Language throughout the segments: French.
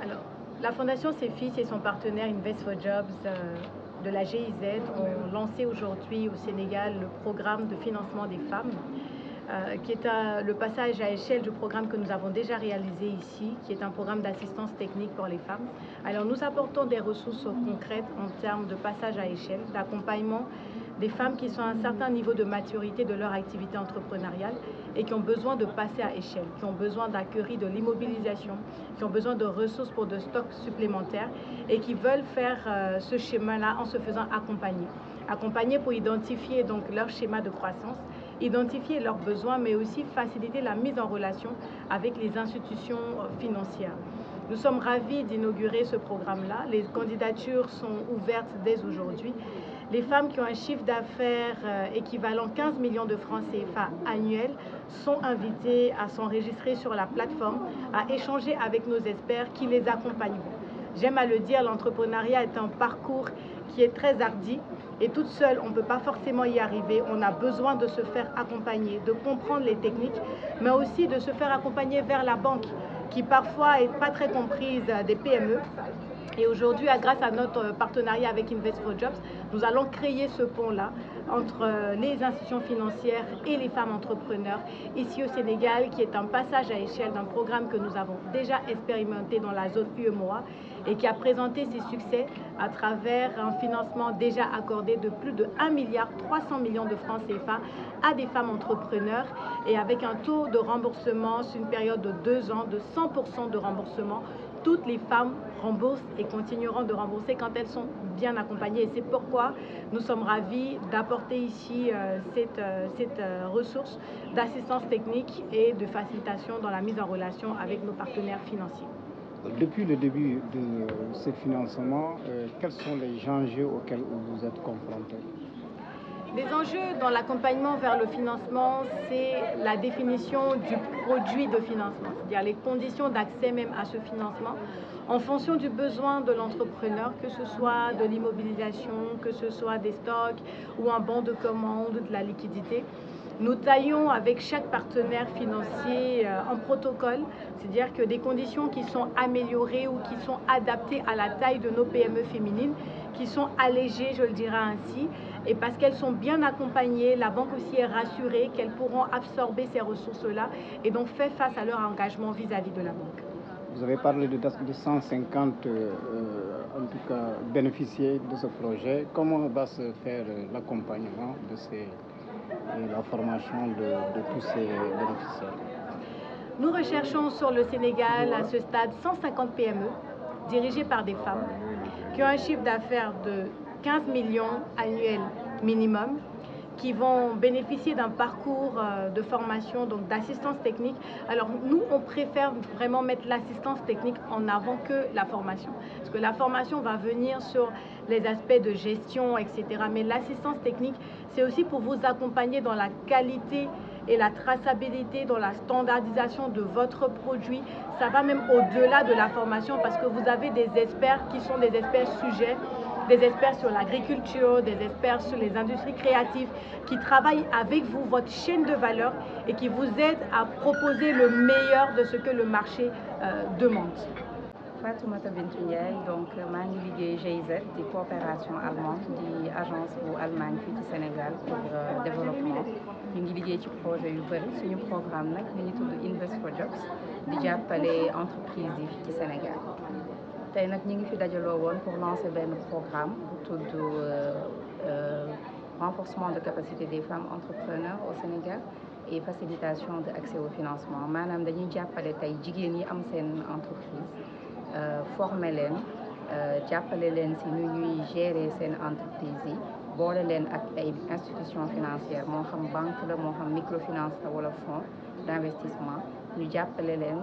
Alors, la Fondation CEFIS et son partenaire Invest for Jobs de la GIZ ont lancé aujourd'hui au Sénégal le programme de financement des femmes, qui est le passage à échelle du programme que nous avons déjà réalisé ici, qui est un programme d'assistance technique pour les femmes. Alors, nous apportons des ressources concrètes en termes de passage à échelle, d'accompagnement des femmes qui sont à un certain niveau de maturité de leur activité entrepreneuriale et qui ont besoin de passer à échelle, qui ont besoin d'acquérir de l'immobilisation, qui ont besoin de ressources pour de stocks supplémentaires et qui veulent faire ce schéma-là en se faisant accompagner. Accompagner pour identifier donc leur schéma de croissance, identifier leurs besoins, mais aussi faciliter la mise en relation avec les institutions financières. Nous sommes ravis d'inaugurer ce programme-là. Les candidatures sont ouvertes dès aujourd'hui. Les femmes qui ont un chiffre d'affaires équivalent 15 millions de francs CFA annuels sont invitées à s'enregistrer sur la plateforme, à échanger avec nos experts qui les accompagneront. J'aime à le dire, l'entrepreneuriat est un parcours qui est très hardi et toute seule, on ne peut pas forcément y arriver. On a besoin de se faire accompagner, de comprendre les techniques, mais aussi de se faire accompagner vers la banque, qui parfois n'est pas très comprise des PME. Et aujourd'hui, grâce à notre partenariat avec Invest for Jobs, nous allons créer ce pont-là entre les institutions financières et les femmes entrepreneurs ici au Sénégal, qui est un passage à échelle d'un programme que nous avons déjà expérimenté dans la zone UEMOA et qui a présenté ses succès à travers un financement déjà accordé de plus de 1,3 milliard de francs CFA à des femmes entrepreneurs et avec un taux de remboursement sur une période de 2 ans de 100% de remboursement. Toutes les femmes remboursent et continueront de rembourser quand elles sont bien accompagnées. Et c'est pourquoi nous sommes ravis d'apporter ici cette ressource d'assistance technique et de facilitation dans la mise en relation avec nos partenaires financiers. Depuis le début de ce financement, quels sont les enjeux auxquels vous êtes confrontés? Les enjeux dans l'accompagnement vers le financement, c'est la définition du produit de financement, c'est-à-dire les conditions d'accès même à ce financement en fonction du besoin de l'entrepreneur, que ce soit de l'immobilisation, que ce soit des stocks ou un bon de commande, de la liquidité. Nous taillons avec chaque partenaire financier un protocole, c'est-à-dire que des conditions qui sont améliorées ou qui sont adaptées à la taille de nos PME féminines, qui sont allégées, je le dirais ainsi, et parce qu'elles sont bien accompagnées, la banque aussi est rassurée qu'elles pourront absorber ces ressources-là et donc faire face à leur engagement vis-à-vis de la banque. Vous avez parlé de 150 en tout cas bénéficiaires de ce projet. Comment va se faire l'accompagnement de la formation de tous ces bénéficiaires? Nous recherchons sur le Sénégal à ce stade 150 PME dirigées par des femmes qui ont un chiffre d'affaires de 15 millions annuels minimum, qui vont bénéficier d'un parcours de formation, donc d'assistance technique. Alors nous, on préfère vraiment mettre l'assistance technique en avant que la formation. Parce que la formation va venir sur les aspects de gestion, etc. Mais l'assistance technique, c'est aussi pour vous accompagner dans la qualité et la traçabilité, dans la standardisation de votre produit. Ça va même au-delà de la formation parce que vous avez des experts qui sont des experts sujets, des experts sur l'agriculture, des experts sur les industries créatives qui travaillent avec vous, votre chaîne de valeur et qui vous aident à proposer le meilleur de ce que le marché demande. Fatoumata Bintou Ndiaye, donc maa ngi liggéey GIZ di coopération allemande di agence bu Allemagne fii ci Sénégal pour développement ñu ngi liggéey ci projet yu bëri suñu programme nag mi ngi tudd Invest for Jobs di jàppale entreprise yi ci Sénégal tey nag ñu ngi fi dajaloo woon pour lancer benn programme bu tudd renforcement de capacité des femmes entrepreneurs au Sénégal et facilitation de accès au financement maanaam dañuy jàppale tey jigéen yi am seen entreprise former leen jàppale leen si nu ñuy gérer seen entreprise yi boole leen ak ay institutions financières moo xam banque la moo xam microfinance la wala fonds d'investissement ñu jàppale leen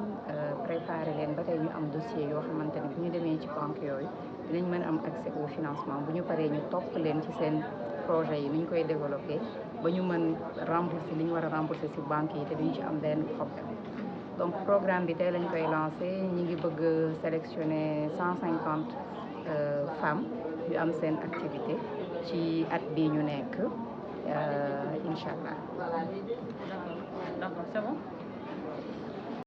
préparer leen ba tey ñu am dossier yoo xamante ne bu ñu demee ci banque yooyu dinañ mën a am accès au financement bu ñu paree ñu topp leen ci seen projet yi ni ñu koy développé ba ñu mën rembourser li ñu war a rembourser si banque yi te duñ ci am benn problème. Donc programme bi tey lañ koy lancé ñi ngi bëgg sélectionner 150 femmes yu am seen activité ci at bii ñu nekk incha allah. D'accord, c'est bon.